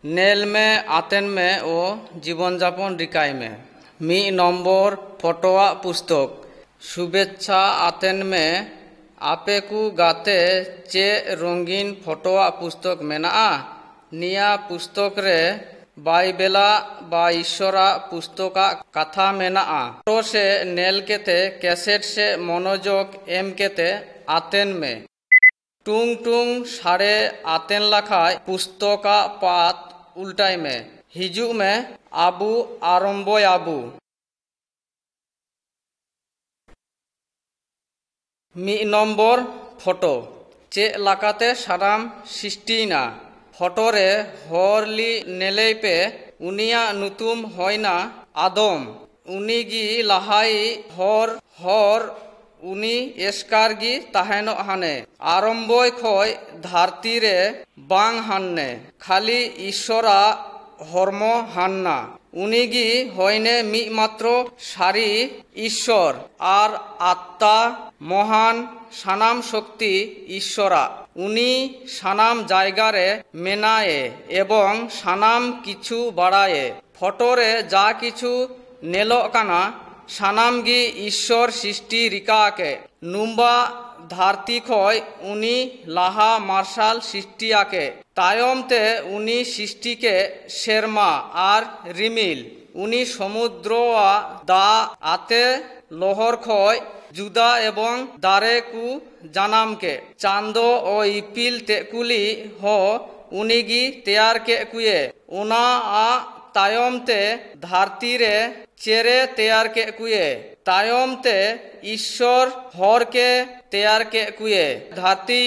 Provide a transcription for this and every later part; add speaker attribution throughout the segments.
Speaker 1: Nail में आतेन में ओ जीवन जापन रिकाय में मी नम्बर फोटोआ पुस्तक शुभेच्छा आतेन में आपे को गाते चे रंगीन फोटोआ पुस्तक मेना निया पुस्तक रे बाइबेला बा ईश्वरा पुस्तका कथा मेना फोटो से नेल केते कैसेट से मनोजोग एम केते आतेन में टुंग टुंग सारे आतेन लखाय पुस्तका पात उल्टाई में हिजू में आबू आरम्बो आबू मी नम्बर फोटो चे लाकाते साराम सृष्टिना फोटो रे हरली नेलेई पे उनिया नुतुम होयना आदम उनीगी लाहाई हर हर उनी एस्कारगी ताहेनो हाने आरम्बोय खय धारती रे बांग हान्ने खाली ईश्वरा हर्म हान्ना उनीगी होयने मी मात्र सारी ईश्वर आर आत्मा महान सानाम शक्ति ईश्वरा उनी सानाम जायगारे मेनाए एवं सानाम किछु बाड़ाए फोटोरे जा किछु नेलो काना सानामगी ईश्वर सृष्टि रिकाके नुम्बा धारती खय उनी लाहा मार्शाल सृष्टि आके तायमते उनी सृष्टि के शेरमा आर रिमिल उनी समुद्र दा आते लोहर खय जुदा एवं दारे कु जानाम के चांदो ओ इपिल तेकुली हो उनीगी तैयार के कुए उना आ तायमते धारती रे चेरे तैयार के कुए तायमते ईश्वर हर के तैयार के कुए धारती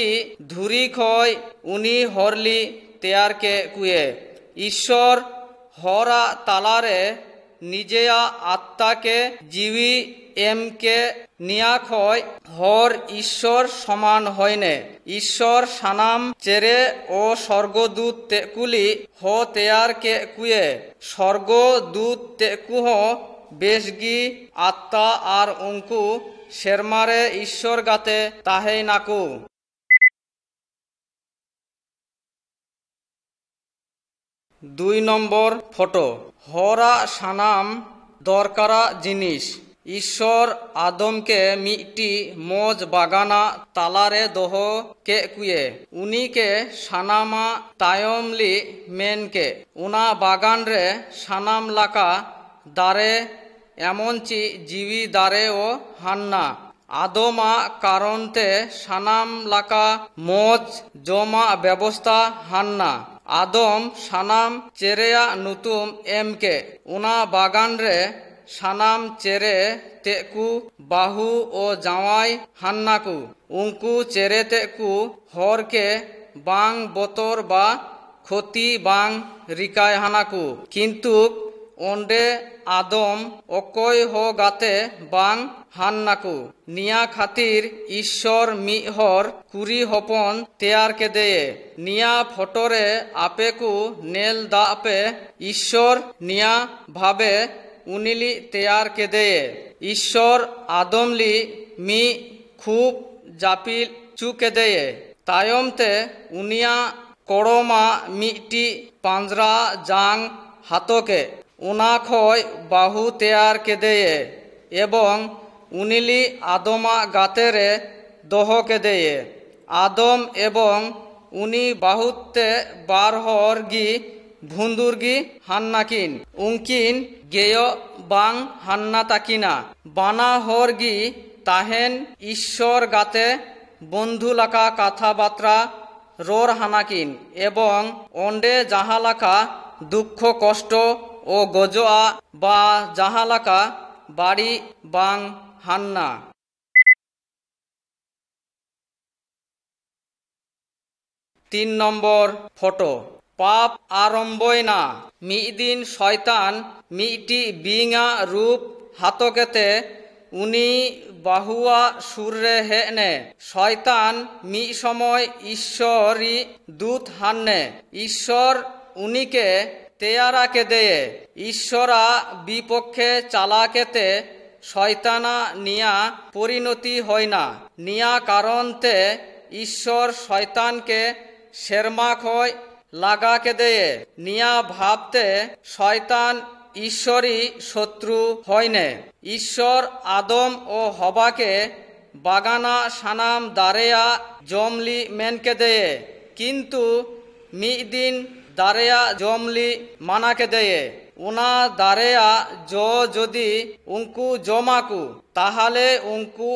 Speaker 1: धुरी खय उनी हरली तैयार के कुए ईश्वर हरा तालारे निजेया आत्मा के जीवी एम के निया खय हर ईश्वर समान होयने ईश्वर सानाम चेरे ओ स्वर्गदूत तेकुली हो तैयार के कुए स्वर्गदूत तेकु हो बेशगी आत्मा आर उनको शेरमारे ईश्वर गाते ताहे नाकू दुई नम्बर फोटो हरा सानाम दरकारा जिनिस ईश्वर आदम के मिट्टी मोज बागाना तालारे दोहो के कुए उनी के सानामा तायमली मेन के उना बागान रे सानाम लाका दारे एमनची जीवी दारे ओ हान्ना आदमा कारणते सानाम लाका मोज जमा व्यवस्था हान्ना आदम सानाम चेरेया नुतुम एम के उना बागान रे सानाम चेरे तेकु बाहु ओ जावाई हान्नाकु उनको चेरे तेकु हर के बांग बोतर बा क्षति बांग रिकाय हानाकु किन्तु ओंडे आदम अकय हो गाते बांग हान्नाकु निया खातिर ईश्वर मिहर कुरी हपन तैयार के देये निया फोटोरे आपेकु नेल दापे ईश्वर निया भावे उनिली तैयार के देये ईश्वर आदमली मी खूब जापिल चुके देये तायमते उनिया कोड़ोमा मिट्टी पांजरा जांग हाथोके उना खय बाहु तैयार के देये एवं उनिली आदमा गातेरे दोहो के देये आदम एवं उनी बाहुते बारहर गी भुंदुरगी हान्नाकिन उनकिन गेय बांग हान्ना ताकिना बाना हरगी ताहेन ईश्वर गाते बंधु लाका कथा बात्रा रोर हानाकिन एवं ओंडे जाहालाका दुख कष्ट ओ गजोआ बा जाहालाका बाड़ी बांग हान्ना तीन नम्बर फोटो पाप आरम्भयना मिदिन शयतान मिटी बिंगा रूप हातकेते उनी बाहुआ सुरे हेने शयतान मी समय ईश्वरी दूत हान्ने ईश्वर उनीके तेयारा के देये ईश्वरा विपक्षे चालाकेते शयताना निया परिणति हयना निया कारणते ईश्वर शयतान के शेरमा खय लगा के देये निया भावते शयतान ईश्वरी शत्रु हयने ईश्वर आदम और हवा के बागाना सानाम दारेया जमली मेन के देये किंतु मिदिन दारेया जमली माना के देये उना दारेया जो जदि उनको जमाकु ताहले उनको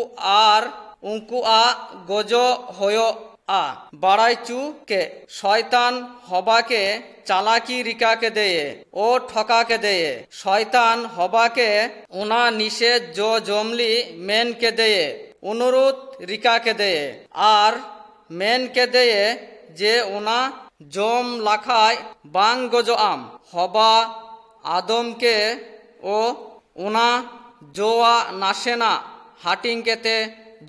Speaker 1: आ गजो होयो आ बाड़ाईचू के शयतान हवा के चालाकी रिका के देये ओ ठका के देये शयतान हवा के उना निषेध जो जमली मेन के देये अनुरोध रिका के देये आर मेन के देये जे उना जम लाखाय बांग गजो आम हवा आदम के ओ उना जोआ नासेना हाटिंग केते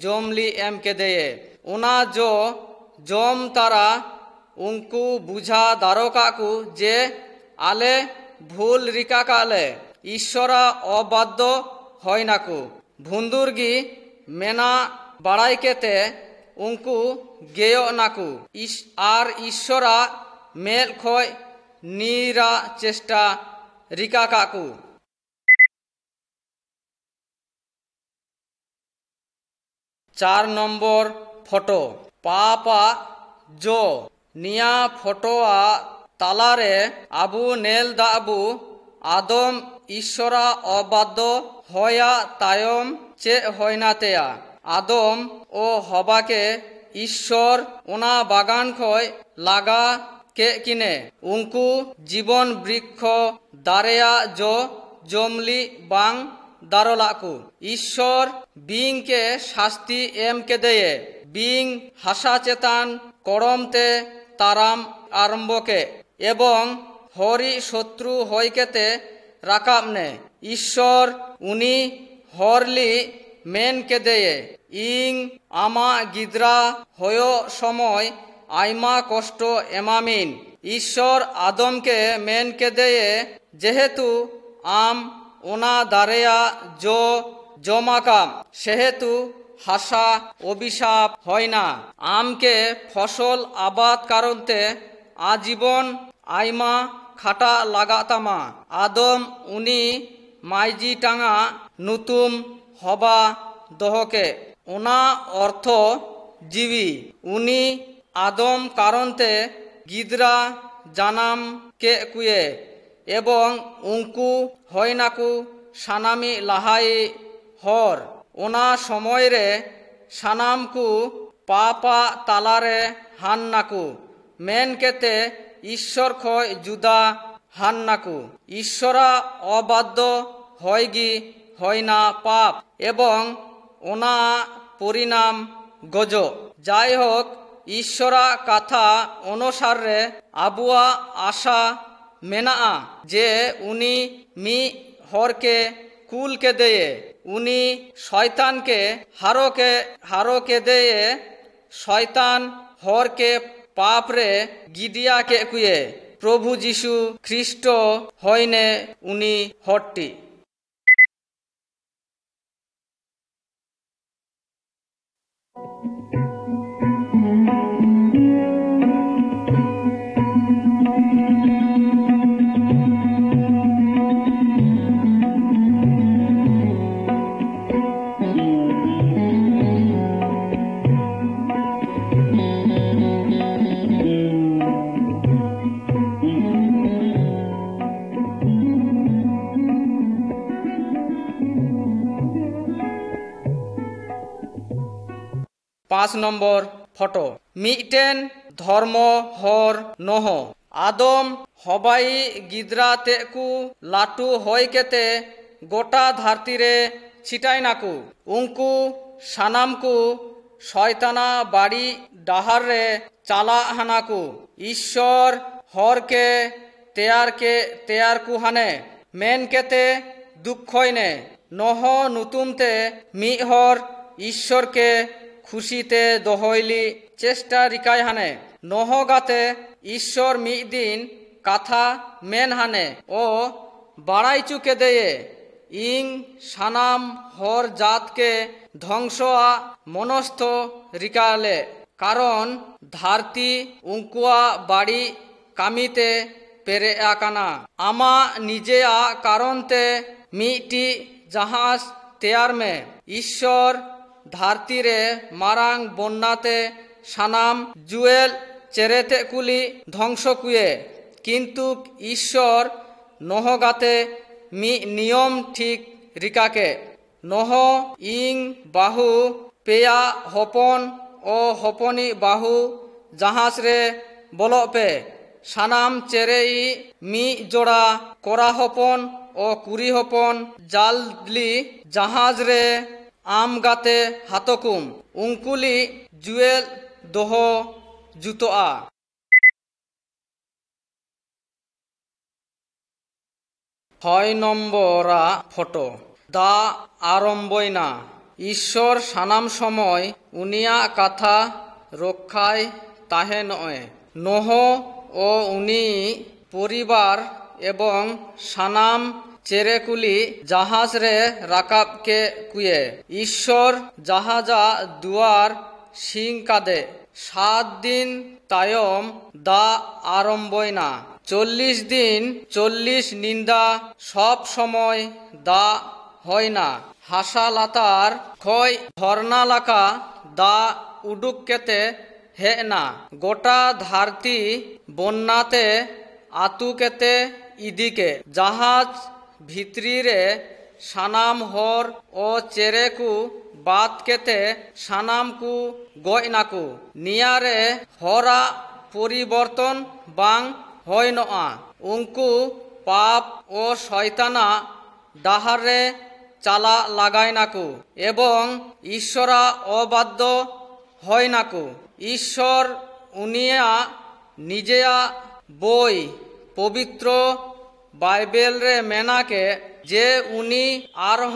Speaker 1: जमली एम के देये उना जो जम तारा उनको बुझा दारोकाकु जे आले भूल रिका काले ईश्वरा अबाध्य हय नाकु भुंदुरगी मेना बाड़ाई केते उनको गेयो नाकु आर ईश्वरा मेल खय नीरा चेष्टा रिका काकु 4 नम्बर फोटो पापा जो निया फोटोआ तालारे आबू नेल दाबू आदम ईश्वरा अबाध्य होया तायम चे होयनातेया आदम ओ हवा के ईश्वर उना बागान खय लागा के किने उनको जीवन वृक्ष दारेया जो जमली बांग दारोलाकु ईश्वर बिंग के शास्ति एम के देये बिंग हासा चेतान करमते ताराम आरम्भ के एवं हरि शत्रु हयकेते राकाबने ईश्वर उनी हरली मेन के देये इंग आमा गिद्रा हयो समय आयमा कष्ट एमामिन ईश्वर आदम के मेन के देये जेहेतु आम ओना दारेया जो जमाकाम सेहेतु हासा अभिशाप हयना आम के फसल आबाद कारणते आजीवन आयमा खाटा लागातामा आदम उनी माइजी टांगा नुतुम हवा दहके ओना अर्थ जीवी उनी आदम कारणते गिद्रा जानाम के कुए एवं उनको हयनाकु सानामी लाहाई हर ओना समय रे सानाम को पापा तालारे हान्नाकु मेन केते ईश्वर खय जुदा हान्नाकु ईश्वरा अबाध्य हयगी हयना पाप एवं ओना परिणाम गजो जाई होक ईश्वरा कथा अनुसारे आबुआ आशा मेना जे उनी मी हर के कुल के देये उनी शयतान के हारो के देये शयतान हर के पाप रे गिडिया के कुए प्रभु जीशु ख्रिस्ट हयने उनी हट्टी 5 नम्बर फटो मिटेन धर्म हर नह आदम हबाई गिद्रा तेकु लाटू होय केते गोटा धरती रे छिटाई नाकु उनको सानाम को शयताना बाड़ी डाहार रे चाला हानाकु ईश्वर हर के तेयार कुहाने मेन केते दुखोइने नह नुतुमते मिहर ईश्वर के खुशीते दोहइली चेष्टा रिकाय हाने नह गाते ईश्वर मिद दिन कथा मेन हाने ओ बाड़ाई चुके दे इंग सानाम हर जात के ध्वंसआ मनस्थ रिकाले कारण धारती उनकुआ बाड़ी कामीते पेरे आकाना आमा निजेया कारणते मिटी जहाज तेयार में ईश्वर धारती रे मारांग बन्नाते सानाम जुएल चेरेते कुली ध्वंस कुए किंतु ईश्वर नह गाते मी नियम ठीक रिकाके नह इंग बाहु पेया हपन ओ हपनी बाहु जहाज रे बोलो पे सानाम चेरेई मी जोड़ा कोरा हपन ओ कुरी हपन जालली जहाज रे आम गाते हातकुम उंकुली जुएल दोहो जुतोआ। 6 নম্বরা ফটো দা আরম্বই না ঈশ্বর সানাম সময় উনিয়া কথা রক্ষায় তাহে নয় নহ ও উনি পরিবার এবং সানাম চেরেকুলি জাহাজ রে রাকাবকে কুয়ে ঈশ্বর জাহাজা দুয়ার সিং কাদে 7 দিন তায়ম দা আরম্বই না 40 दिन 40 নিন্দা সব সময় দা হয় না হাসা লাতার খয় ধর্না লাকা দা উডুক কেতে হে না গোটা ধারতি বন্যাতে আতু কেতে ইদিকে জাহাজ ভিতরি রে সানাম হর ও চেরেকু বাত কেতে সানামকু গয় নাকু নিয়ারে হরা পরিবর্তন বাং হয় নয়া উনকু পাপ ও শয়তানা ডাহারে চালা লাগায় নাকু এবং ঈশ্বরা অবাধ্য হয় নাকু ঈশ্বর উনিয়া নিজেয়া বই পবিত্র বাইবেল রে মেনাকে যে উনি আরহ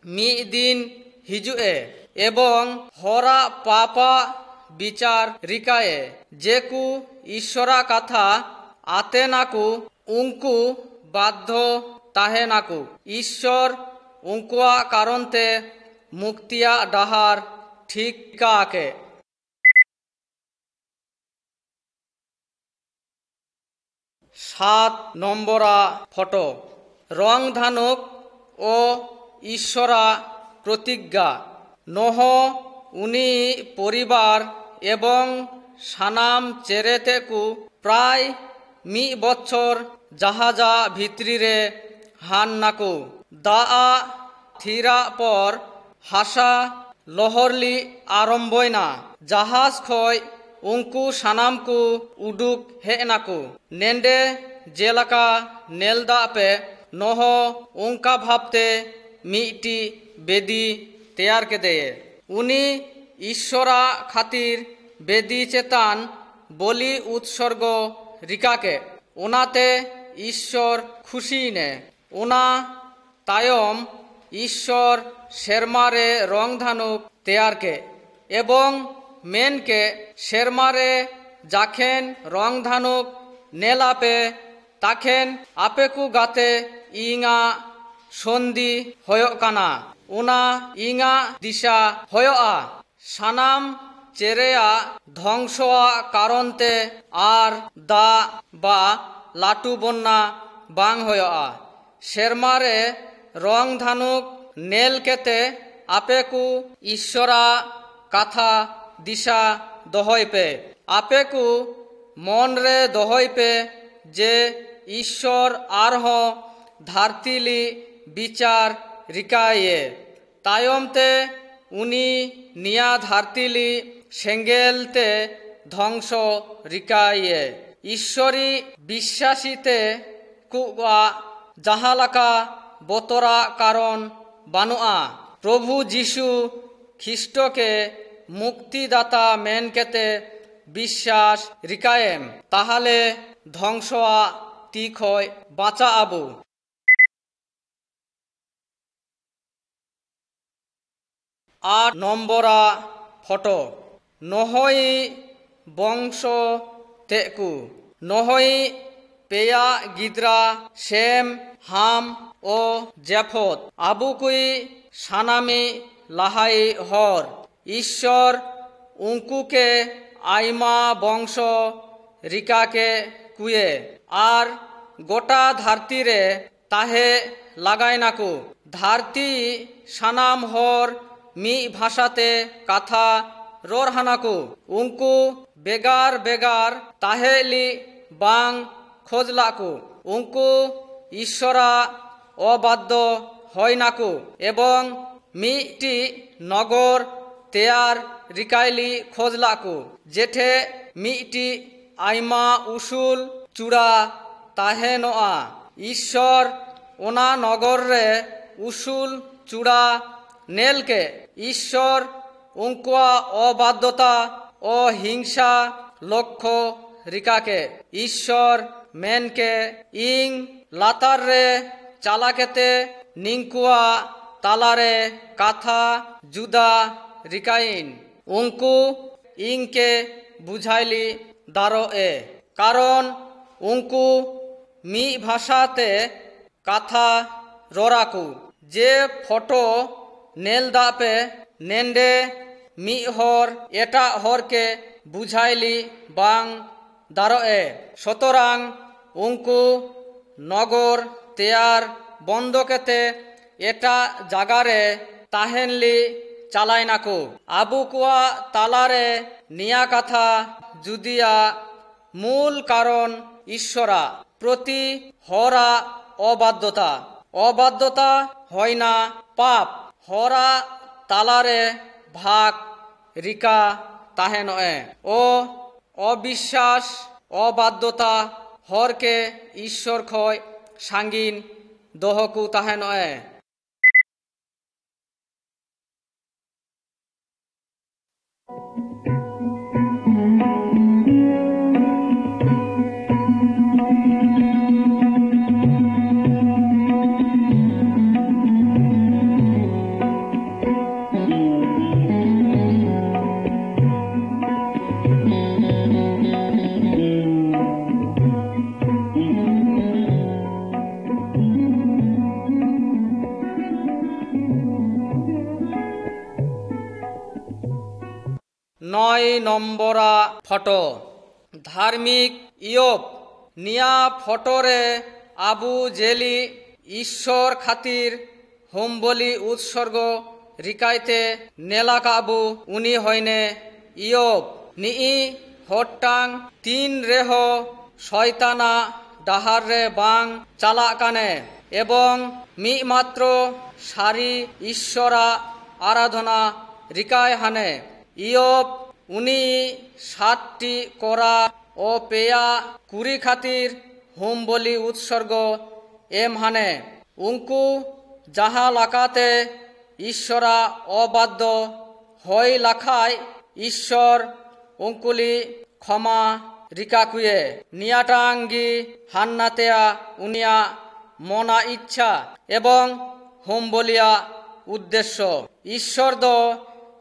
Speaker 1: মি দিন হিজুয়ে এবং হরা পাপা বিচার রিকায়ে যেকু ঈশ্বরা কথা আতে নাকু উঙ্কু বাধ্য তাহে নাকু ঈশ্বর উঙ্কুয়া কারণতে মুক্তিয়া ডাহার ঠিক কাকে 7 নম্বরা ফটো রং ধানুক ও ঈশ্বরা প্রতিজ্ঞা নহ উনি পরিবার এবং সানাম চেরেতেকু প্রায় মি বছর জাহাজা ভিতরি রে হান নাকু দা থিরা পর হাসা লহরলি আরম্বই না জাহাজ খয় উঙ্কু সানামকু উডুক হে নাকু নেন্ডে জেলাকা নেলদা পে নহ উঙ্কা ভাবতে মিটি বেদি তেয়ার কে দে উনি ঈশ্বরা খাতির বেদি চেতান বলি উৎসর্গ রিকাকে ওনাতে ঈশ্বর খুশি নে ওনা তায়ম ঈশ্বর শেরমারে রং ধানুক তেয়ারকে এবং মেনকে শেরমারে যাখেন রং ধানুক নেলাপে তাখেন আपेकु গাতে ইঙা সন্ধি হয়ক কানা ওনা ইঙা দিশা হয়আ সানাম চেরেয়া ধ্বংসয়া কারণতে আর দা বা লাটু বন্যা বাং হয়আ শেরমারে রং ধানুক নেল কেতে আपेकु ঈশ্বরা কথা দিশা দহইপে আपेकु মন রে দহইপে যে ঈশ্বর আরহ ধারতিলি বিচার রিকায়ে তায়মতে উনি নিয়া ধারতিলি সেঙ্গেলতে ধ্বংস রিকায়ে ঈশ্বরী বিশ্বাসীতে কুয়া জাহালাকা বতরা কারণ বানুয়া প্রভু যিশু খ্রিস্টকে মুক্তিদাতা মেনকেতে বিশ্বাস রিকায়েম তাহলে ধ্বংসয়া তি খয় বাঁচা আবু। 8 নম্বরা ফটো নহই বংশ তেকু নহই পেয়া গিদ্রা শেম হাম ও জেফত আবুকুই সানামি লাহাই হর ঈশ্বর উঙ্কুকে আইমা বংশ রিকাকে কুয়ে আর গোটা ধারতিরে তাহে লাগাই নাকু ধারতি সানাম হর মি ভাষাতে কথা রোর হানাকু উঙ্কু বেগার বেগার তাহেলি বাং খোঁজলাকু উঙ্কু ঈশ্বরা অবাধ্য হয় নাকু এবং মিটি নগর তেয়ার রিকাইলি খোঁজলাকু জেঠে মিটি আইমা উসুল চূড়া তাহে নোয়া ঈশ্বর ওনা নগর রে উসুল চূড়া নেলকে ঈশ্বর উঙ্কুয়া অবাধ্যতা ও হিংসা লক্ষ্য রিকাকে ঈশ্বর মেনকে ইং লাতার রে চালাকেতে নিঙ্কুয়া তালারে কাথা জুদা রিকাইন উঙ্কু ইংকে বুঝাইলি দারো এ কারণ উঙ্কু মি ভাষাতে কাথা রোরাকু যে ফটো নেল দাপে নেন্ডে মি হর এটা হরকে বুঝাইলি বাং দারো এ সুতরাং উঙ্কু নগর তেয়ার বন্ধকেতে এটা জাগারে তাহেনলি চালাই নাকু আবুকুয়া তালারে নিয়া কথা যুদিয়া মূল কারণ ঈশ্বরা প্রতি হরা অবাধ্যতা অবাধ্যতা হয় না পাপ হরা তালারে ভাগ রিকা তাহে নয় ও অবিশ্বাস অবাধ্যতা হরকে ঈশ্বর খয় সাঙ্গিন দহকু তাহে নয়। নয় নম্বরা ফটো ধার্মিক ইয়ব নিয়া ফটোরে আবু জেলি ঈশ্বর খাতির হোম বলি উৎসর্গ রিকাইতে নেলাকাবু উনি হইনে ইয়ব নিই হট্টাং 3 রেহ শয়তানা ডাহার রে বাং চালা কানে এবং মি মাত্র সারি ঈশ্বরা আরাধনা রিকায় হানে ইয়ব উনি 7টি করা ও পেয়া কুড়ি খাতির হোম বলি উৎসর্গ এম হানে উঙ্কু যাহা লাকাতে ঈশ্বরা অবাধ্য হই লাখায় ঈশ্বর উঙ্কুলি ক্ষমা রিকাকুয়ে নিয়াটাঙ্গি হান্নাতেয়া উনিয়া মনা ইচ্ছা এবং হোম বলিয়া উদ্দেশ্য ঈশ্বর দ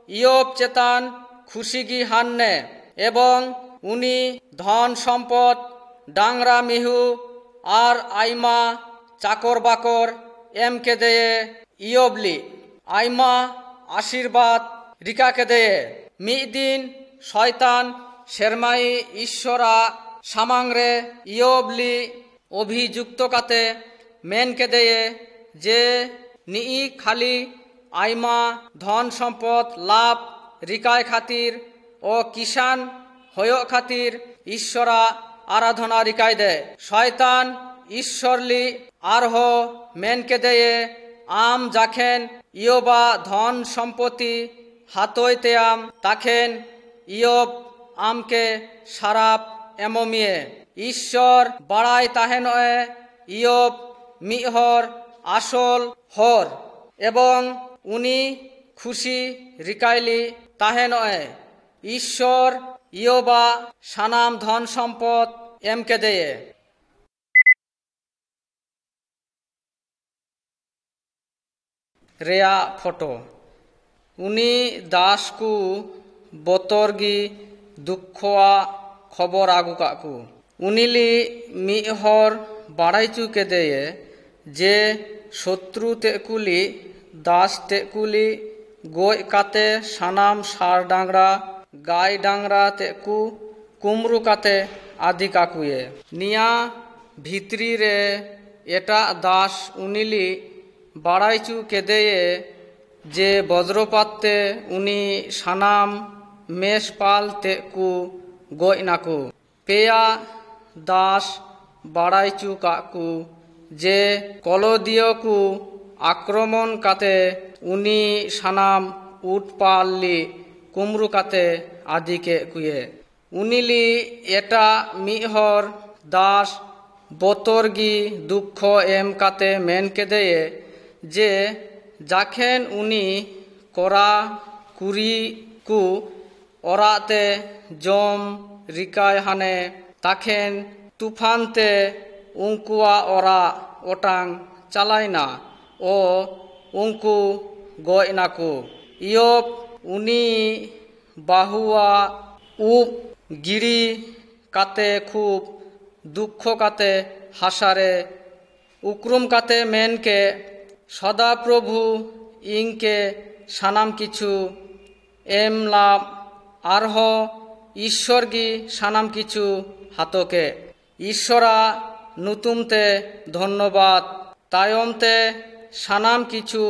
Speaker 1: ইয়ব চেতান খুশিগি হান্নে এবং উনি ধন সম্পদ ডাংরা মিহু আর আইমা চাকর বাকর এমকে দেয়ে ইয়বলি আইমা আশীর্বাদ রিকাকে দেয়ে মিদ দিন শয়তান শেরমাই ঈশ্বরা সামাংরে ইয়বলি অভিযুক্ত কাতে মেনকে দেয়ে যে নিই খালি আইমা ধন সম্পদ লাভ রিকায় খাতির ও কিষান হয় খাতির ঈশ্বরা আরাধনা রিকায় দে শয়তান ঈশ্বরলি আরহ মেনকে দেয়ে আম যাখেন ইয়বা ধন সম্পত্তি হাতইতে আম তাখেন ইয়ব আমকে সারাপ এমমিয়ে ঈশ্বর বাড়াই তাহে নয় ইয়ব মিহর আসল হর এবং উনি খুশি রিকাইলি তাহে নয় ঈশ্বর ইয়বা সানাম ধন সম্পদ एम केदेये रेया फोटो उनी दास को बतरगी दुखवा खबर आगू काकू उनिली मिहर बाड़ाईचू केदेये जे शत्रु तेकुली दास तेकुली गज काते सानाम सार डांगरा गाय डांगरा तेकू कुमरू काते आदि काकुए निया भितरी रे एटा दास उनिली बाड़ाईचू केदेये जे वज्रपाते उनी सानाम मेषपाल तेकू गज नाकू पेया दास बाड़ाईचू काकू जे कलदियो को आक्रमण काते उनी सानाम उटपाली कुमरू काते आदि के कुए उनिली एटा मिहर दास बतरगी दुख एम काते मेन केदेये जे जाखेन उनी करा कुरी को ओराते जम रिकाय हाने ताखेन तुफानते उनकुआ ओरा ओटांग चालायना ओ उनकू गज नाकू इयब उनी बाहुआ उब गिरी काते खूब दुख काते हासारे उक्रुम काते मेन के सदा प्रभु इनके सानाम किछु एम लाभ आरहो ईश्वर की सानाम किछु हाथोके ईश्वरा नुतुमते धन्यवाद तायमते सानाम किछु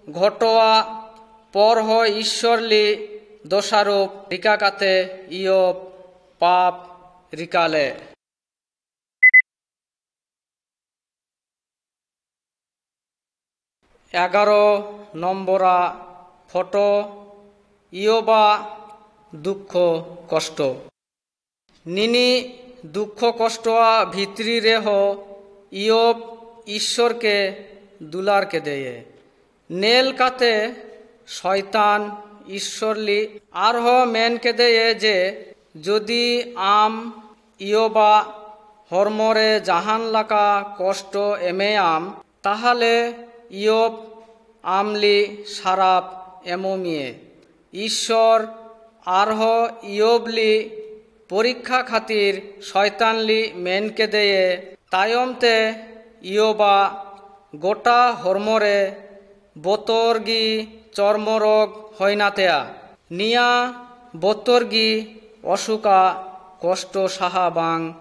Speaker 1: घटोआ पर हो ईश्वरली दोषारोप रिका काते इयब पाप रिकाले 11 নম্বরা ফটো ইয়োবা দুঃখ কষ্ট নিনি দুঃখ কষ্টआ ভিতরি রেহ ইয়োব ईश्वर के दुलार के देये नेल काते शयतान ईश्वरली आरह मेन के देये जे जदि आम इयोबा हरमरे जाहान लाका कष्ट एमे आम ताहले इयोब आमली साराप एमोमिए ईश्वर आरह इयोबली परीक्षा खातिर शयतानली मेन के देये तायमते इयोबा गोटा हरमरे बतरगी चर्मरोग हयनातेया निया बतरगी अशुका कष्ट साहा बांग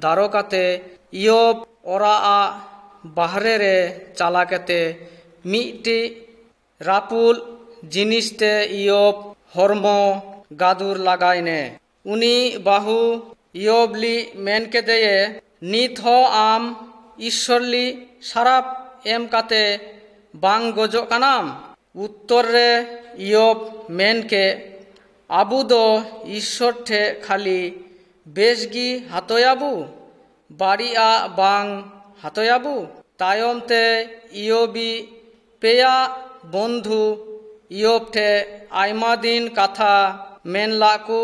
Speaker 1: दारकाते इयोब ओरा बाहरे रे चालाकेते मिट्टी रापुल जिनिसते इयोब हरमो गादुर लगायने उनी बाहु इयोबली मेन के देये नित हो आम ईश्वरली साराप एम काते बांग गजो कानाम उत्तर रे इयोब मेन के आबू दो ईश्वर ठे खाली बेसगी हातोयाबू बाड़िया बांग हातोयाबू तायमते इयोबी पेया बंधु इयोब ठे आयमा दिन कथा मेन लाकू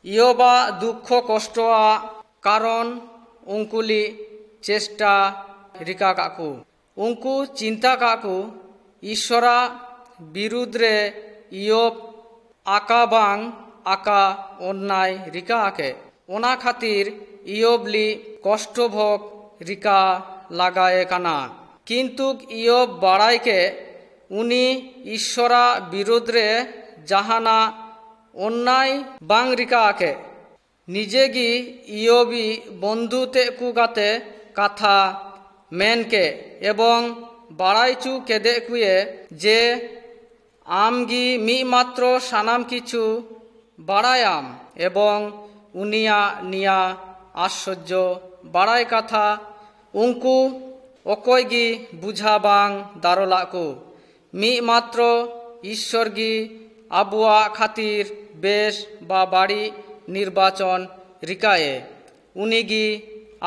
Speaker 1: इयोबा दुख कष्टआ कारण उंकुली चेष्टा रिका काकू उंकू चिंता काकू ईश्वरा बिरुद्रे इयोब आका बांग आका अन्याय रिका आके ओना खातिर इयोबली कष्ट भोग रिका लागाए काना किंतु इयोब बाड़ाई के उनी ईश्वरा बिरुद्रे जहाना अन्याय बांग रिका आके निजेगी इयोबी बंधुते कुगाते कथा मेन के एवं बाड़ाईचू केदे कुए जे आमगी मी मात्र सानाम किछु बाड़ायाम एवं उनिया निया आश्चर्य बाड़ाई कथा उंकू अकयगी बुझा बांग दारलाकू मी मात्र ईश्वरगी आबुआ खातिर बेश बा बाड़ी निर्वाचन रिकाए उनिगी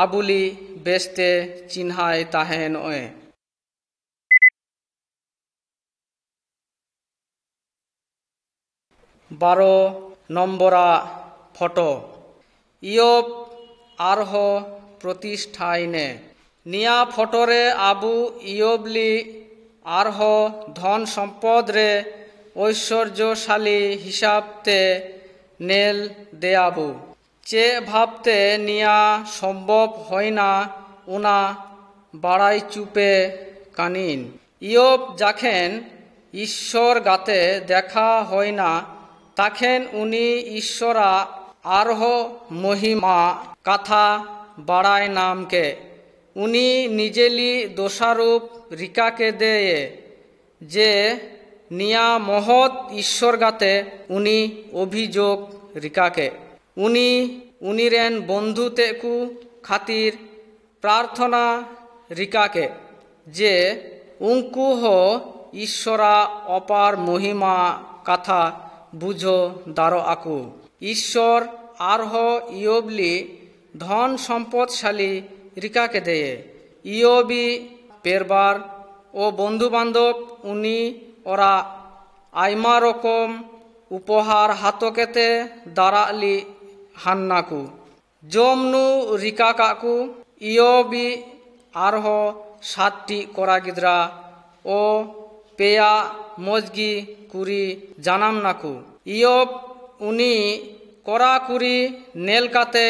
Speaker 1: आबुली बेस्ते चिन्हाय ताहेन ओए 12 নম্বরা ফটো ইয়োব आरहो प्रतिष्ठाइने निया फोटोरे आबू इयोबली आरहो धन सम्पद रे ऐश्वर्यशाली हिसाबते नेल देयाबू चे भाबते निया सम्भव हयना उना बाड़ाई चुपे कानिन इयोब जाखेन ईश्वर गाते देखा हयना ताखेन उनी ईश्वरा आरहो महिमा कथा बाड़ाय नाम के उनी निजेली दोषारोप रिका के दे जे निया महत ईश्वर गाते उनी अभियोग रिका के उनी उनीरेन बंधु तेकु खातिर प्रार्थना रिका के जे उनको हो ईश्वरा अपार महिमा कथा बुझो दारो आकु ईश्वर आरहो इयोबली धन सम्पदशाली रिका के दे इयोबी पेरबार ओ बंधु बान्धव उनी ओरा आयमा रकम उपहार हातोकेते दाराली हान्नाकु जमनु रिका काकु इयोबी आरहो 7टी कोरा गिद्रा ओ पेया मजगी कुरी जानाम नाकु इयोब उनी कोरा कुरी नेल काते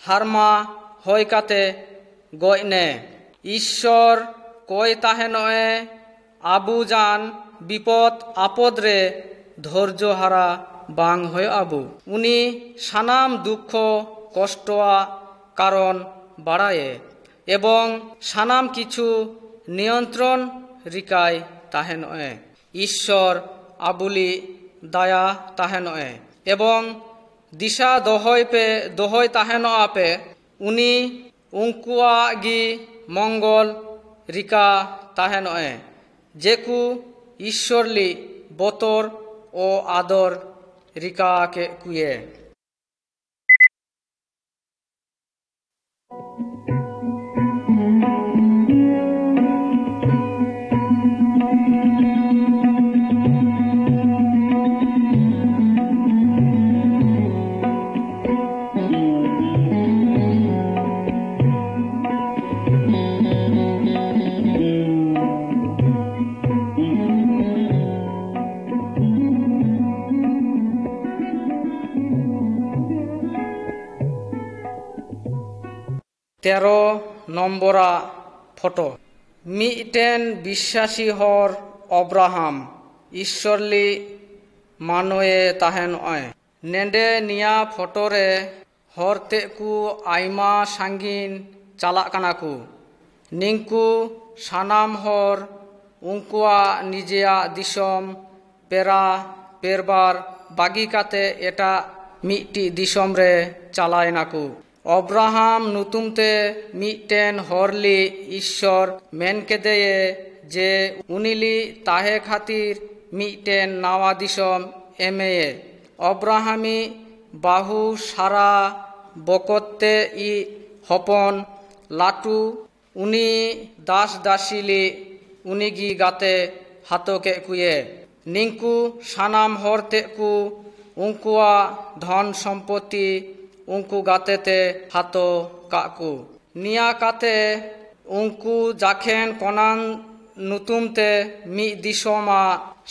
Speaker 1: हारमा होय काते गयने ईश्वर कोय ताहेनए आबू जान विपद आपद रे धैर्य हारा बांग होय आबू उनी सानाम दुख कष्टआ कारण बाड़ाये एवं सानाम किछु नियंत्रण रिकाय ताहेनए ईश्वर आबुली दाया ताहेनए एवं दिशा दोहय ताहेनआ पे उनी उनकुआ गी मंगल रिका ताहेनए जेकु ईश्वरली बतर ओ आदर रिका के कुए तेरो नम्बरा फोटो मिटेन विश्वासी हर अब्राहम ईश्वरली मानोए ताहेनए नेंडे निया फोटो रे हर तेकु आयमा सांगिन चाला कानाकु निंकु सानाम हर उनकुआ निजेया दिसम पेरा पेरबार बागी काते एटा मिट्टी दिसम रे चालायनाकु अब्राहम नुतुमते मिटेन हरली ईश्वर मेन केदेये जे उनिली ताहे खातिर मिटेन नावा दिसम एमेये अब्राहमी बाहु सारा बकते इ हपन लाटू उनी दास दासिली उनिगी गाते हातोके कुये निंकु सानाम हर तेकु उनकुआ धन सम्पत्ति उनको गातेते हातो काकु निया काते उनको जाखेन कोनान नुतुमते मी दिसोमा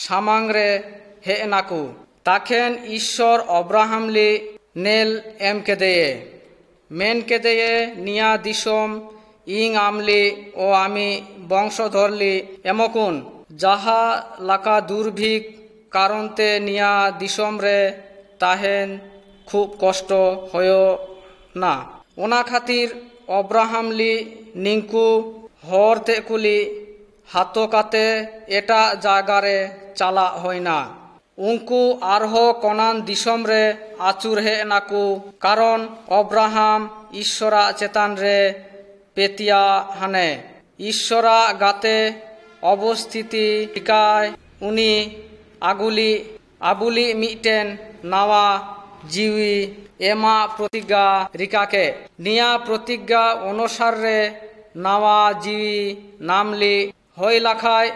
Speaker 1: सामांगरे हेनाकु ताखेन ईश्वर अब्राहमली नेल एम केदेये मेन केदेये निया दिसोम इंग आमली ओ आमी वंशधरली एमकुन जहा लाका दुर्भिक कारणते निया दिसोम रे ताहेन खूब कष्ट होयो ना ओना खातिर अब्राहमली निंकु हर तेकुली हातो काते एटा जागारे चाला होयना उनको आरहो कोनान दिसम रे आचुर हेनाकु कारण अब्राहम ईश्वरा चेतान रे पेतिया हाने ईश्वरा गाते अवस्थिति टिकाय उनी आबुली मिटेन नावा जीवी एमा प्रतिज्ञा रिकाके निया प्रतिज्ञा अनुसार रे नावा जीवी नामली होय लाखाय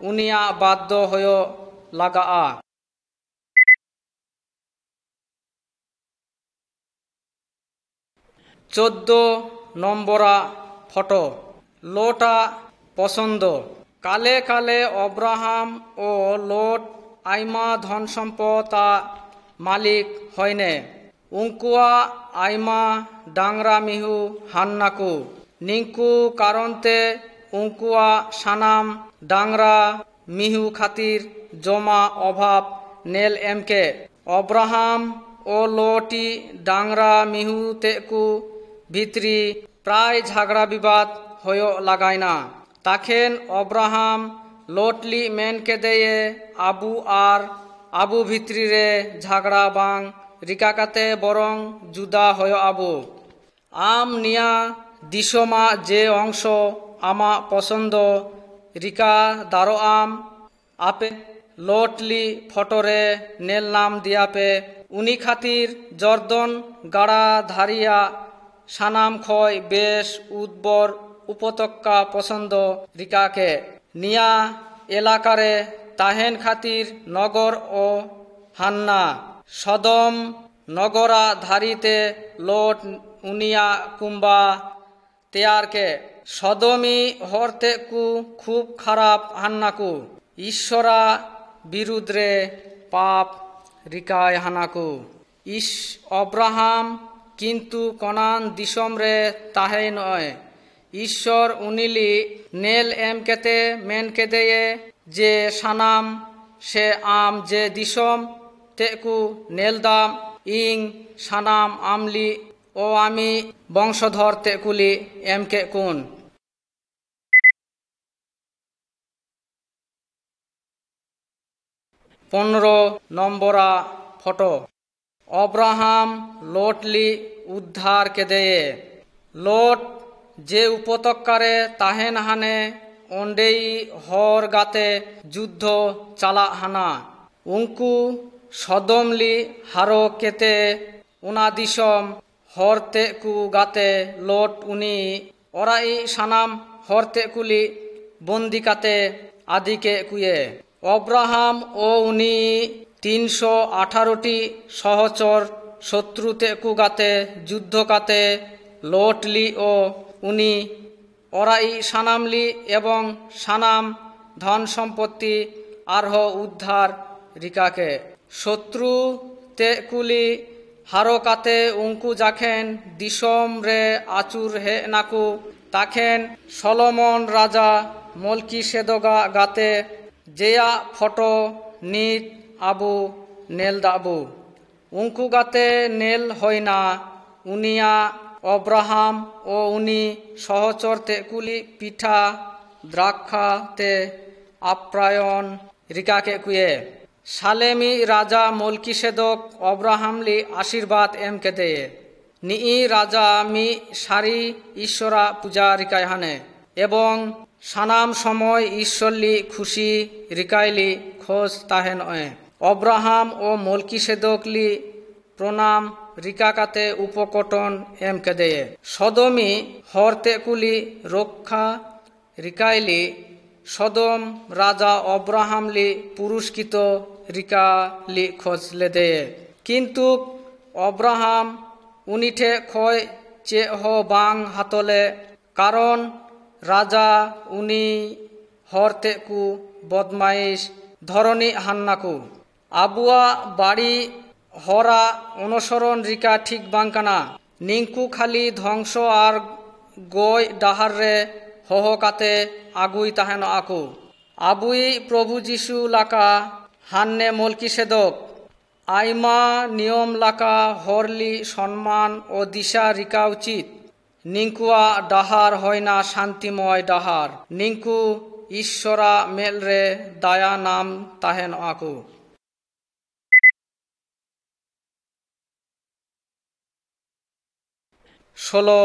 Speaker 1: उनिया बाध्य होयो लागा নম্বরা ফটো। লোটা পছন্দ। কালে কালে অব্রাহাম ও লোট আইমা ধন সম্পদা মালিক হয়নে। উঙ্কুয়া আইমা ডাংরা মিহু হান্নাকু। নিঙ্কু কারণতে উঙ্কুয়া সানাম ডাংরা মিহু খাতির জমা অভাব নেল এমকে। অব্রাহাম ও লোটি ডাংরা মিহু তেকু ভিতরি প্রায় ঝগড়া বিবাদ হয়ে লাগায় না। তাখেন অব্রাহাম লোটলি মেনকে দেয়ে আবু আর আবু ভিতরি রে ঝগড়া বাং রিকাকাতে বরং জুদা হয়ে আবু। আম নিয়া দিশমা যে অংশ আমা পছন্দ রিকা দারো আম আপে লোটলি ফটোরে নেল নাম দিয়াপে উনি খাতির জর্দন গাড়া ধারিয়া সানাম খয় বেশ উদ্বর উপত্যকা পছন্দ রিকাকে নিয়া এলাকারে তাহেন খাতির নগর ও হান্না সদম নগরা ধারিতে লোট উনিয়া কুম্বা তেয়ারকে। সদমি হরতে কু খুব খারাপ হান্নাকু। ঈশ্বরা বিরুদ্রে পাপ রিকায় হানাকু। অব্রাহাম কিন্তু কনান দিশম রে তাহে নয়। ঈশ্বর উনিলি নেল এমকেতে মেনকে দেয়ে যে সানাম সে আম যে দিশম তেকু নেল দাম ইং সানাম আমলি ও আমি বংশধর তেকুলি এমকে কুন। 15 নম্বরা ফটো। অব্রাহাম লোটলি উদ্ধার কে দেয়ে। লোট যে উপত্যকারে তাহেন হানে অন্ডেই হর গাতে যুদ্ধ চালা হানা। উঙ্কু সদমলি হারো কেতে উনা দিশম হরতে কু গাতে লোট উনি ওরাই সানাম হরতে কুলি বন্দিকাতে আদিকে কুয়ে। অব্রাহাম ও উনি 318টি সহচর শত্রুতে কুগাতে যুদ্ধকাতে লোটলি ও উনি ওরাই সানামলি এবং সানাম ধন সম্পত্তি আরহ উদ্ধার রিকাকে। শত্রু তেকুলি হারকাতে উঙ্কু যাখেন দিশম রে আচুর হে নাকু তাখেন সলমন রাজা মলকি সেদগা গাতে যেয়া ফটো নিত আবু নেল দাবু। উঙ্কু গাতে নেল হয় না উনিয়া অব্রাহাম ও উনি সহচর তেকুলি পিঠা দ্রাক্ষাতে আপ্রায়ণ রিকাকে কুয়ে। সালেমি রাজা মলকিসেদক অব্রাহামলি আশীর্বাদ এমকে দেয়ে। নিই রাজা মি সারি ঈশ্বরা পূজা রিকায় হানে এবং সানাম সময় ঈশ্বরলি খুশি রিকাইলি খোঁজ তাহেন নয়। অব্রাহাম ও মলকিসেদকলি প্রণাম রিকাকাতে উপকটন এমকে দেয়ে। সদমি হরতেকুলি রক্ষা রিকাইলি সদম রাজা অব্রাহামলি পুরস্কৃত রিকালি খোঁজলে দেয়ে। কিন্তু অব্রাহাম উনিঠে খয় চে হ বাং হাতলে কারণ রাজা উনি হরতেকু বদমাইশ ধরনী হান্নাকু। আবুয়া বাড়ি হরা অনুসরণ রিকা ঠিক বাংকানা। নিঙ্কু খালি ধ্বংস আর গয় ডাহার রে হহকাতে আগুই তাহেন আকু। আবুই প্রভু যিশু লাকা হান্নে মলকিসেদক আইমা নিয়ম লাকা হরলি সম্মান ও দিশা রিকা উচিত। নিঙ্কুয়া ডাহার হয় না শান্তিময় ডাহার। নিঙ্কু ঈশ্বরা মেলরে দায়া নাম তাহেন আকু। 16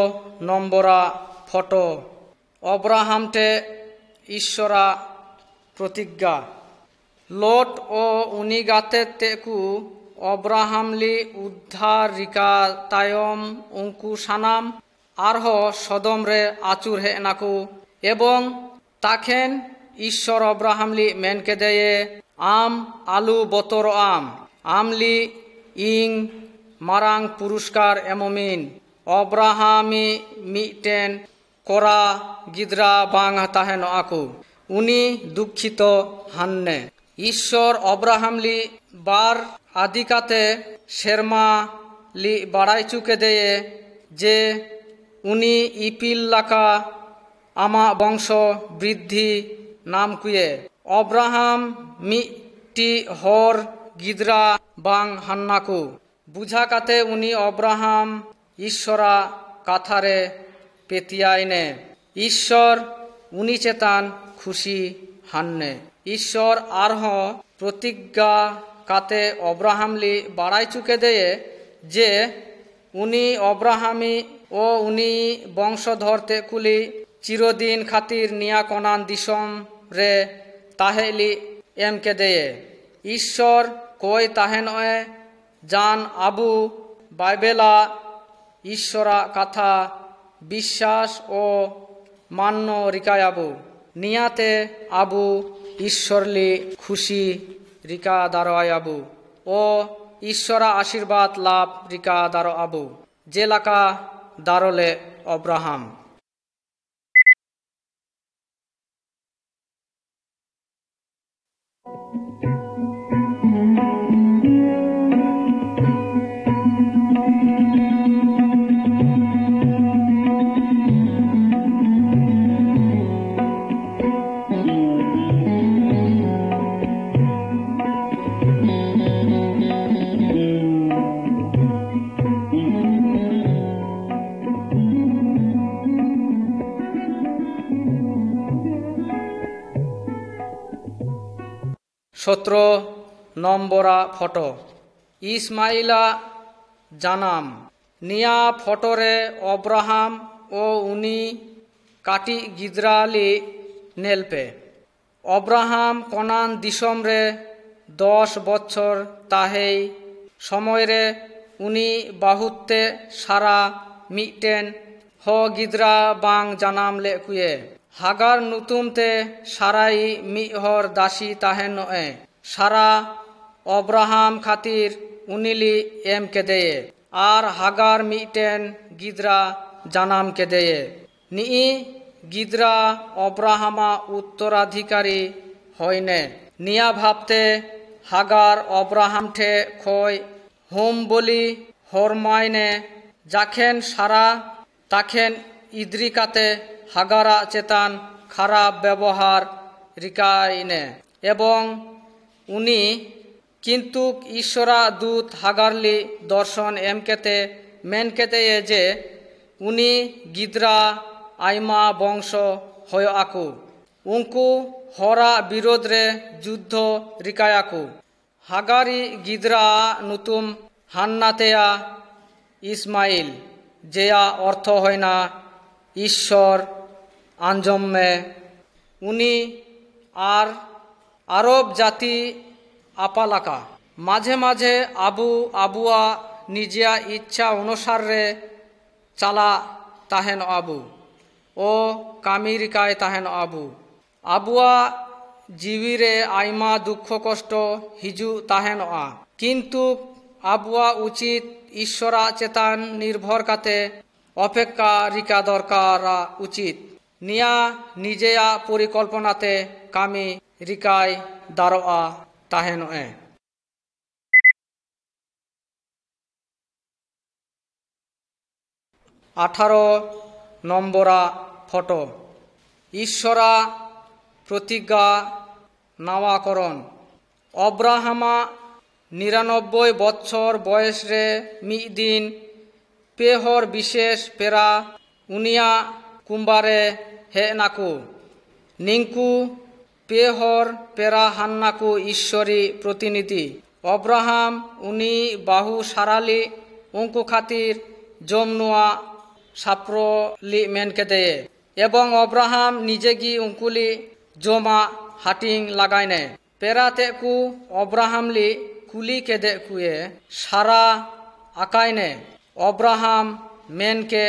Speaker 1: নম্বরা ফটো। অব্রাহামটে ঈশ্বরা প্রতিজ্ঞা। লোট ও উনিগাতে তেকু অব্রাহামলি উদ্ধার রিকা তায়ম উঙ্কু সানাম আরহ সদমরে আচুর হে নাকু এবং তাখেন ঈশ্বর অব্রাহামলি মেনকে দেয়ে আম আলু বতর আমলি ইং মারাং পুরস্কার এমমিন अब्राहामी मिटेन कोरा गिद्रा बांग ताहेन आकु उनी दुखित हान्ने ईश्वर अब्राहम ली बार आदिकाते शेरमा ली बाड़ाई चुके दे जे उनी इपिल लाका आमा वंश वृद्धि नाम कुए अब्राहम मिट्टी हर गिद्रा बांग हान्नाकु बुझा काते उनी अब्राहम ईश्वरा काथारे पेतियाइने ईश्वर उनी चेतान खुशी हान्ने ईश्वर आरहो प्रतिज्ञा काते अब्राहम ली बाड़ाई चुके दे जे उनी अब्राहमी ओ उनी वंशधर ते कुली चिरदिन खातिर निया कोनान दिसम रे ताहेली एम के दे ईश्वर कोई ताहेन जान आबू बाइबेला ईश्वरा कथा विश्वास ओ मान्य रिकायाबू नियाते आबू ईश्वरली खुशी रिका दारोयाबू ओ ईश्वरा आशीर्वाद लाभ रिका दारो आबू जेलाका दारोले अब्राहम सत्र नम्बरा फटो इस्माइला जानाम निया फटोरे अब्राहम ओ उनी काटी गिद्राली नेलपे अब्राहम कोनान दिसम रे 10 बच्छर ताहेई समय रे उनी बाहुते सारा मिटेन हो गिद्रा बांग जानाम ले कुए हागार नुतुमते साराई मिहर दासी ताहेन सारा अब्राहम खातिर उनिली एम के दे आर हागार मिटेन गिद्रा जानाम के दे नी गिद्रा अब्राहमा उत्तराधिकारी होइने निया भाबते हागार अब्राहम ठे खोय होम बोली हरमायने जाखेन सारा ताखेन इद्रिकाते हागारा चेतान खराब व्यवहार रिकाइने एवं उनी किन्तु ईश्वरा दूत हागारली दर्शन एम केते मेन केते जे उनी गिद्रा आइमा वंश होय आकु उनको हरा विरोध रे युद्ध रिकायाकु हागारी गिद्रा नुतुम हान्नातेया इस्माइल जेया अर्थ होयना ईश्वर आंजम में उनी आर आरब जाति आपालाका माझे माझे आबू आबुआ निजिया इच्छा अनुसार रे चला ताहेन आबू ओ कामिरिकाय ताहेन आबू आबुआ जीवी रे आइमा दुख कष्ट हिजू ताहेन किन्तु आबुआ उचित ईश्वरा चेतान निर्भर काते अपेक्षा रिका दरकारा उचित निया निजेया परिकल्पनाते कामी रिकाय दारोआ ताहेन 18 নম্বরা ফটো ঈশ্বরা প্রতিজ্ঞা নাওয়াকরণ অব্রাহামা 99 বছর বয়সরে মিদ দিন পেহর বিশেষ পেরা উনিয়া কুম্বারে হে নাকু নিঙ্কু পেহর পেরা হান্নাকু ঈশ্বরী প্রতিনিধি অব্রাহাম উনি বাহু সারালি উঙ্কু খাতির জমনুয়া সাপ্রলি মেনকে দেয়ে এবং অব্রাহাম নিজে গি উঙ্কুলি জমা হাটিং লাগাইনে পেরাতে কু অব্রাহামলি কুলি কেদে কুয়ে সারা আকাইনে অব্রাহাম মেনকে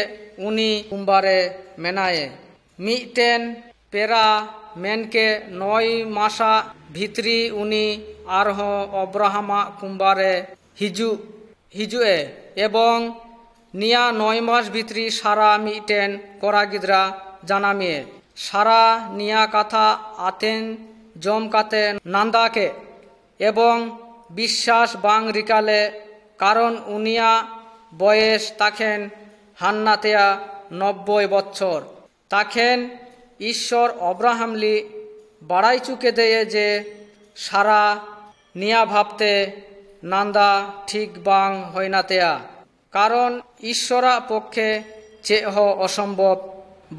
Speaker 1: উনি কুম্বারে মেনায়ে মিটেন পেরা মেনকে 9 মাসা ভিতরি উনি আরহ অব্রাহামা কুম্বারে হিজুয়ে এবং निया 9 मास भित्री सारा मिटेन कोरा गिद्रा जानामिए सारा निया कथा आतेन जम काते नांदा के एवं विश्वास बांग रिकाले कारण उनिया बयस ताखेन हान्नातेया 90 बच्छर ताखेन ईश्वर अब्राहमली बाड़ाई चुके दे जे सारा निया भाबते नांदा ठीक बांग होइनातेया कारण ईश्वरा पक्षे चे हो असम्भव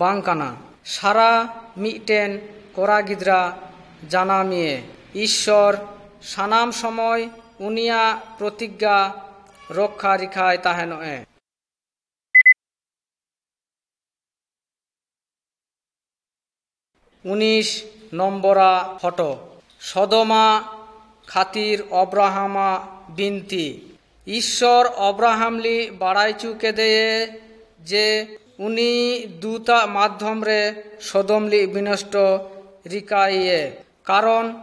Speaker 1: बांग काना सारा मिटेन कोरा गिद्रा जानामिए ईश्वर सानाम समय उनिया प्रतिज्ञा रक्षा रिखाय ताहेनोए 19 नम्बरा फटो सदमा खातिर अब्राहमा बिनती ईश्वर अब्राहमली बाड़ाई चुके दे जे उनी दूता माध्यम रे सदमली विनष्ट रिकाइए कारण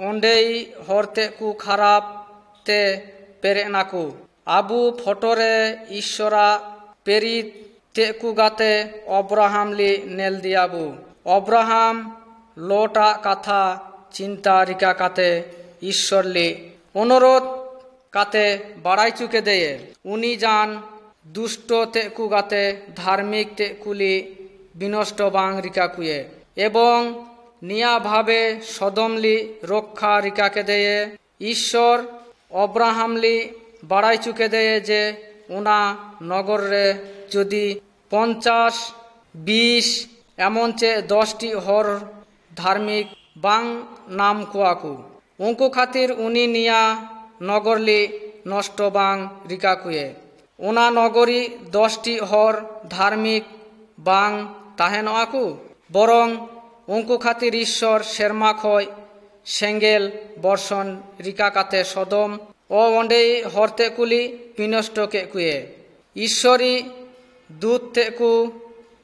Speaker 1: ओंडेई हरते कु खराब ते पेरेनाकु आबू फटोरे ईश्वरा पेरित ते कु गाते अब्राहमली नेल दियाबू अब्राहम लोटा कथा चिंता रिका काते ईश्वरली अनुरोध काते बाड़ाई चुके दे उनी जान दुष्ट ते कु गाते धार्मिक ते कुली विनष्ट बांग रिका कुए एवं निया भावे सदमली रक्षा रिका के दे ईश्वर अब्राहमली बाड़ाई चुके दे जे उना नगर रे जदि 50 20 एमन चे 10टी हर धार्मिक बांग नाम कुआकु उनको खातिर उनी निया नगरली नष्ट बांग रिका कुए उना नगरी 10टी हर धार्मिक बांग ताहेनोआकु बरং उनको खातिर ईश्वर शेरमा खय सेंगेल बर्षण रिका काते सदम ओ ओंडे हरते कुली विनष्ट के कुए ईश्वरी दूत ते कु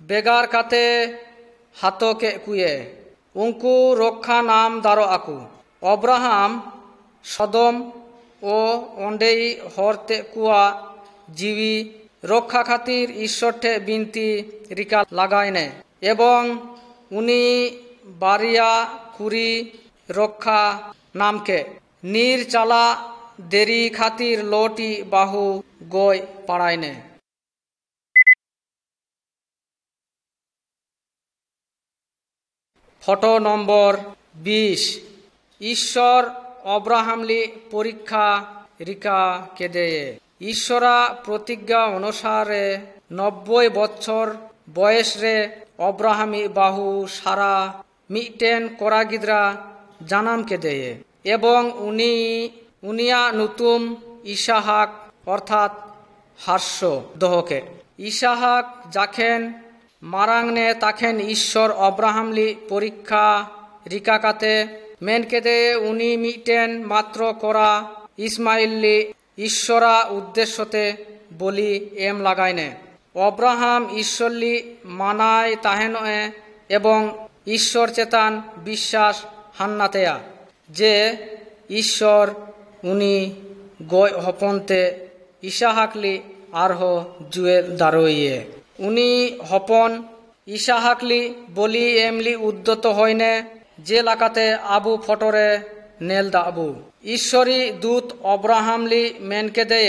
Speaker 1: बेगार काते हाथो के कुए उनको रक्षा नाम दारो आकु अब्राहम सदम ओ ओंडे हरते कुआ जीवी रक्षा खातिर ईश्वर ठे बिनती रिका लागायने एवं उनी बारिया कुरी रक्षा नाम के नीर चाला देरी खातिर लोटी बाहु गोय पड़ायने फटो नम्बर 20 ईश्वर अब्राहमली परीक्षा रिका के दे ईश्वरा प्रतिज्ञा अनुसारे 90 बच्छर बयस रे अब्राहमी बाहु सारा मिटेन कोरा गिद्रा जानाम के दे एवं उनिया नुतुम इसाहाक अर्थात हास्य दोहके इसाहाक जाखेन मारांगने ताखेन ईश्वर अब्राहमली परीक्षा रिका काते मेन के दे उनी मिटेन मात्र कोरा इस्माइलली ईश्वरा उद्देश्यते बोली एम लगायने अब्राहम ईश्वरली मानाय ताहेनोए एवं ईश्वर चेतान विश्वास हान्नातेया जे ईश्वर उनी गय हपनते इसाहाकली आरहो जुए दारोइए उनी हपन इसाहाकली बोली एमली उद्दत होइने जे लाकाते आबू फटोरे नेल दाबू ईश्वरी दूत अब्राहमली मेन के दे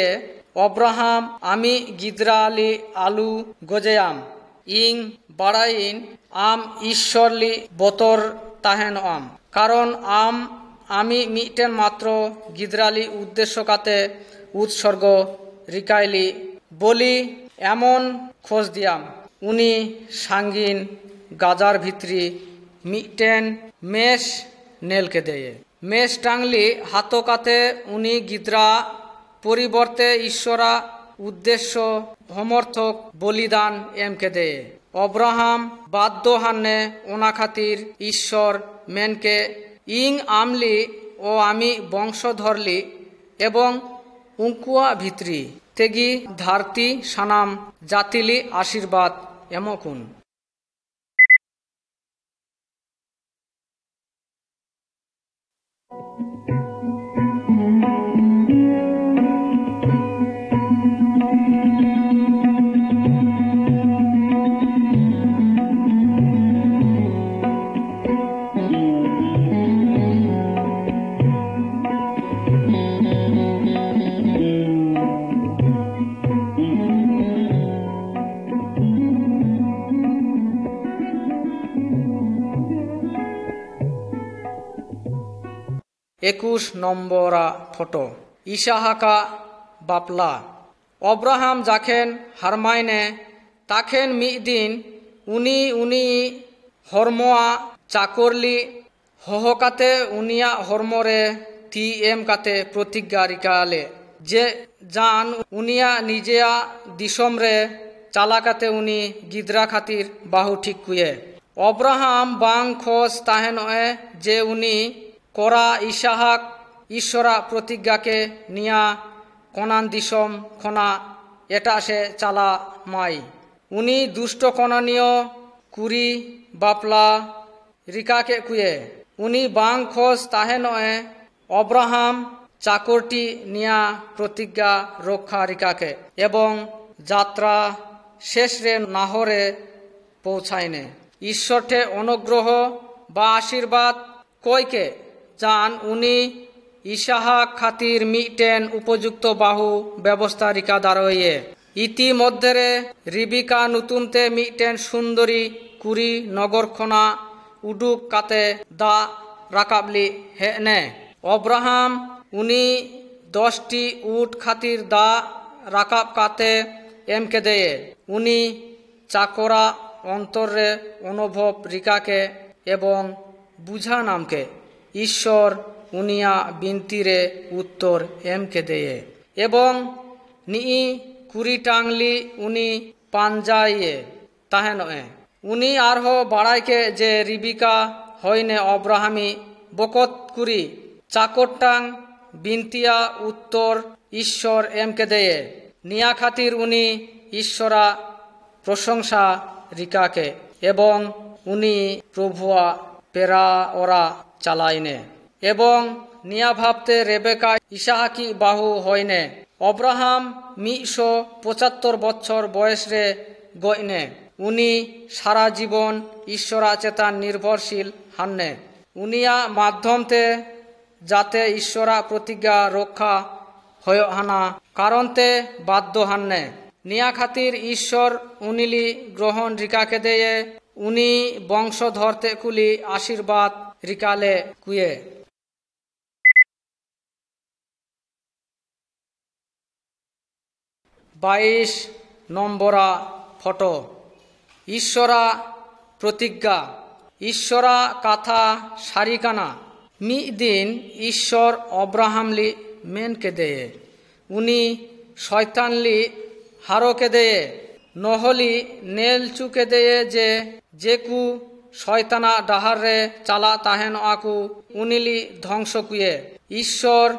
Speaker 1: अब्राहम आमी गिद्राली आलू गजेयाम इं बाड़ाइन आम ईश्वरली बतर ताहेन आम कारण आमी मिटेन मात्र गिद्राली उद्देश्य काते उत्सर्ग रिकाइली बोली एमन खोज दियाम उनी सांगिन गाजार भित्री मिटेन मेष नेल के दे मेष टांगली हाथो काते उनी गिद्रा परिवर्ते ईश्वरा उद्देश्य समर्थक बलिदान एम के दे अब्राहम बाध्य हान्ने ओना खातिर ईश्वर मेन के इं आमली ओ आमी वंशधरली एवं उनकुआ भित्री तेगी धारती सानाम जातिली आशीर्वाद एमकुन 21 নম্বরা ফটো ইসাহাকা বাপলা অব্রাহাম যাখেন হারমাইনে তাখেন মিদ দিন উনি হরমোয়া চাকরলি হহকাতে উনিয়া হরমরে তি এম কাতে প্রতিজ্ঞা রিকালে যে জান উনিয়া নিজেয়া দিশমরে চালাকাতে উনি গিদ্রা খাতির বাহু ঠিক কুয়ে অব্রাহাম বাং খোঁজ তাহেন যে উনি করা ইসাহাক ঈশ্বরা প্রতিজ্ঞাকে নিয়া কনান দিশম খনা এটা সে চালা মাই উনি দুষ্ট কনানীয় কুরি বাপলা রিকাকে কুয়ে উনি বাং খোঁজ তাহেন অব্রাহাম চাকরটি নিয়া প্রতিজ্ঞা রক্ষা রিকাকে এবং যাত্রা শেষরে নাহরে পৌঁছায়নে ঈশ্বরকে অনুগ্রহ বা আশীর্বাদ কইকে জান উনি ইসাহাক খাতির মিটেন উপযুক্ত বাহু ব্যবস্থা রিকা দাঁড়িয়ে ইতিমধ্যে রিবিকা নতুনতে মিটেন সুন্দরী কুরি নগরখনা উডুক কাতে দা রাকাবলি হেনে অব্রাহাম উনি 10টি উট খাতির দা রাকাব কাতে এমকে দেয়ে উনি চাকরা অন্তরে অনুভব রিকাকে এবং বুঝা নামকে ঈশ্বর উনিয়া বিনতিরে উত্তর এমকে দেয়ে এবং নিই কুড়ি টাংলি উনি পাঞ্জাইয়ে তাহেন উনি আরহ বাড়াইকে যে রিবিকা হইনে অব্রাহামি বকত কুরি চাকরটাং বিনতিয়া উত্তর ঈশ্বর এমকে দেয়ে নিয়া খাতির উনি ঈশ্বরা প্রশংসা রিকাকে এবং উনি প্রভুয়া পেরা ওরা চালাইনে এবং নিয়া ভাবতে রেবেকা ইসাহাকি বাহু হইনে অব্রাহাম 175 বছর বয়সরে গইনে উনি সারা জীবন ঈশ্বরা চেতান নির্ভরশীল হান্নে উনিয়া মাধ্যমতে যাতে ঈশ্বরা প্রতিজ্ঞা রক্ষা হয় হানা কারণতে বাধ্য হান্নে নিয়া খাতির ঈশ্বর উনিলি গ্রহণ রিকাকে দেয়ে উনি বংশধরতে কুলি আশীর্বাদ রিকালে কুয়ে 22 নম্বরা ফটো ঈশ্বরা প্রতিজ্ঞা ঈশ্বরা কাথা সারিকানা দিন ঈশ্বর অব্রাহামলি মেনকে দেয়ে উনি শয়তানলি হারোকে দেয়ে নহলি নেল চুকে দেয়ে যেকু শয়তানা ডাহারে চালা তাহেন আকু উনিলি ধ্বংস কুয়ে ঈশ্বর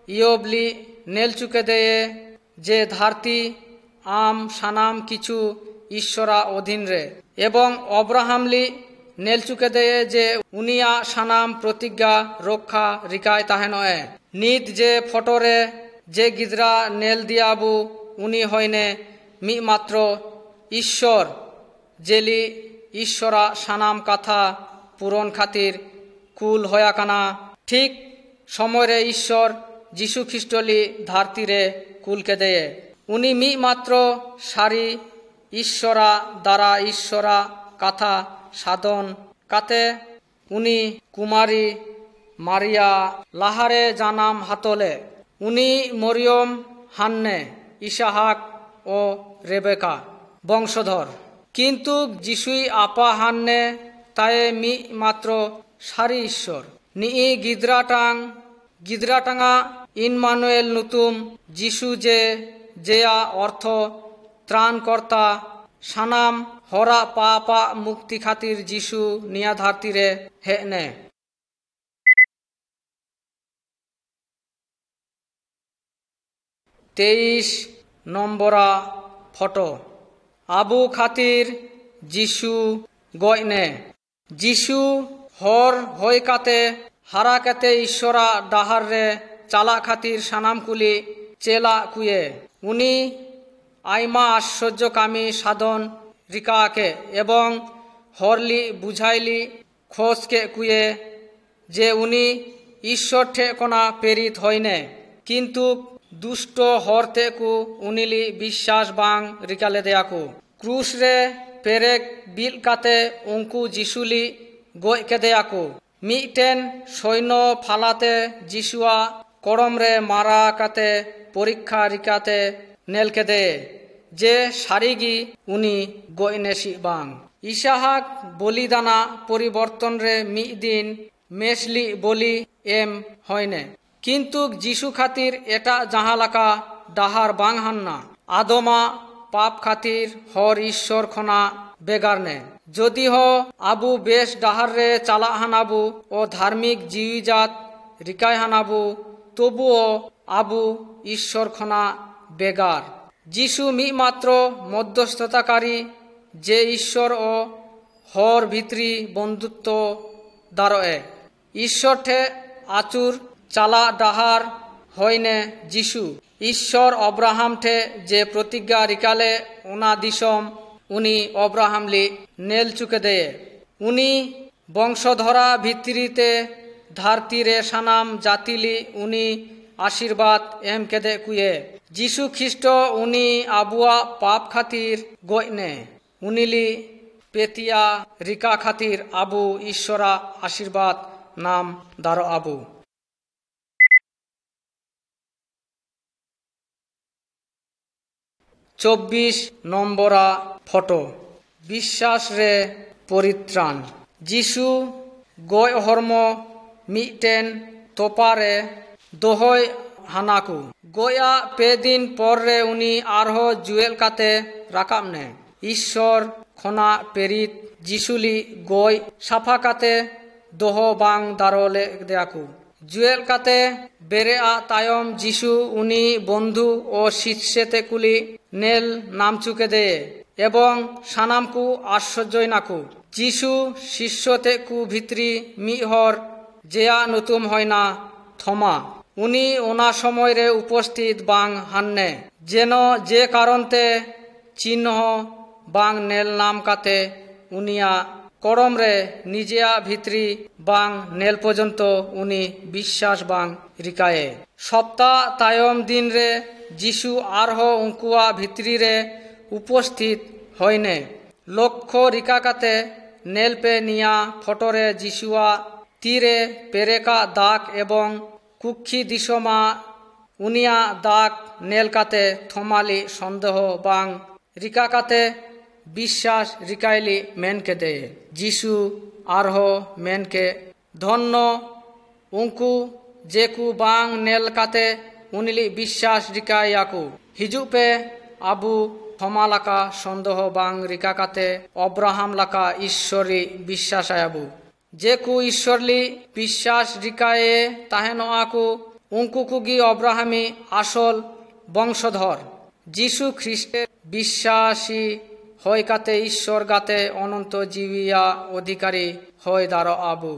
Speaker 1: ইয়বলি নেল চুকে দেয়ে যে ধারতি আম সানাম কিছু ঈশ্বরা অধীন রে এবং অব্রাহামলি নেল চুকে দেয়ে যে উনিয়া সানাম প্রতিজ্ঞা রক্ষা রিকায় তাহেন নিত যে ফটোরে যে গিদ্রা নেল দিয়াবু উনি হইনে মি মাত্র ঈশ্বর জেলি ঈশ্বরা সানাম কাথা পূরণ খাতির কুল হয়াকানা ঠিক সময়ে ঈশ্বর যীশু খ্রিস্টলি ধারতিরে কুলকে দেয়ে উনি মি মাত্র সারি ঈশ্বরা দ্বারা ঈশ্বরা কাথা সাধন কাতে উনি কুমারী মারিয়া লাহারে জানাম হাতলে উনি মরিয়ম হান্নে ইসাহাক ও রেবেকা বংশধর কিন্তু যিশুই আপা হান্নে তায়ে মি মাত্র সারি ঈশ্বর নিই গিদ্রাটাঙা ইনমানুয়েল নতুম যিশু যেয়া অর্থ ত্রাণকর্তা সানাম হরা পা মুক্তি খাতির যিশু নিয়া ধারতিরে হেনে 23 নম্বরা ফটো আবু খাতির যিশু গয়নে যিশু হর হইকাতে হারাকাতে ঈশ্বরা ডাহারে চালা খাতির সানামকুলি চেলা কুয়ে উনি আইমা আশ্চর্যকামী সাধন রিকাকে এবং হরলি বুঝাইলি খোঁজকে কুয়ে যে উনি ঈশ্বর ঠেকনা প্রেরিত হইনে কিন্তু দুষ্ট হরতেকু উনিলি বিশ্বাস বাং রিকালে দেয়াকু ক্রুশরে পেরেক বিল কাতে উঙ্কু যিশুলি গয়কে দেয়াকু मिटेन सैन्य फालाते जिसुआ कड़म रे मारा काते परीक्षा रिकाते नेल केदे जे सारिगी उनी गयनेसी बांग इसाहाक बलिदाना परिवर्तन रे मिद दिन मेसली बलि एम हयने किन्तु जिसु खातिर एटा जहालाका डाहार बांग हान्ना आदमा पाप खातिर हर ईश्वर खना बेगारने जदि हो आबू बेस डाहार रे चाला हानाबू और धार्मिक जीविजात रिकाय हानाबू तबुओ आबू ईश्वर खना बेगार जिसु मिमात्र मध्यस्थताकारी जे ईश्वर ओ हर भित्री बंधुत्व दारोए ईश्वर ठे आचुर चाला डाहार हयने जिसु ईश्वर अब्राहम ठे जे प्रतिज्ञा रिकाले उना दिसम उनी अब्राहम ली नेल चुके दे उनी वंशधरा भित्रीते धारती रे सानाम जातिली उनी आशीर्वाद एम केदे कुये जिसु ख्रिस्ट उनी आबुआ पाप खातिर गयने उनीली पेतिया रिका खातिर आबू ईश्वरा आशीर्वाद नाम दारो आबू 24 নম্বরা ফটো বিশ্বাস রে পরিত্রাণ যিশু গয় হর্ম মিটেন তোপারে দোহয় হানাকু গয়া পেদিন পর রে উনি আরহ জুয়েল কাতে রাকামনে ঈশ্বর খনা পেরিত যিশুলি গয় সাফা কাতে দোহ বাং দারলে দেয়াকু জুয়েল কাতে বেরে আ তায়ম যিশু উনি বন্ধু ও শিষ্যেতে কুলি নেল নাম চুকে দে এবং সানামকু আশ্চর্যই নাকু যিশু শিষ্যতে কু ভিতরি মিহর জেয়া নতুম হয় না থমা উনি ওনা সময় রে উপস্থিত বাং হান্নে যেন যে কারণতে চিহ্ন বাং নেল নাম কাতে উনিয়া করম রে নিজেয়া ভিতরি বাং নেল পর্যন্ত উনি বিশ্বাস বাং রিকায়ে সপ্তাহ তায়ম দিন রে যিশু আরহ উঙ্কুয়া ভিতরি রে উপস্থিত হয়নে লক্ষ্য রিকাকাতে নেল পে নিয়া ফটোরে যিশুয়া তীরে পেরেকা দাগ এবং কুক্ষি দিশমা উনিয়া দাগ নেল কাতে থমালি সন্দেহ বাং রিকাকাতে বিশ্বাস রিকাইলি মেনকে দে যিশু আরহ মেনকে ধন্য উঙ্কু जेकु बांग नेल काते उनिली विश्वास रिकायाकु हिजु पे आबू थमा लाका संदेह बांग रिका काते अब्राहम लाका ईश्वरी विश्वास आयाबू जेकु ईश्वरली विश्वास रिकाए ताहेनो आकु उंकु कुगी अब्राहमी आसल वंशधर যিশু খ্রিস্টের বিশ্বাসী হয় কাতে ঈশ্বর গাতে অনন্ত জীবিয়া অধিকারী হয় দাঁড়ো আবু।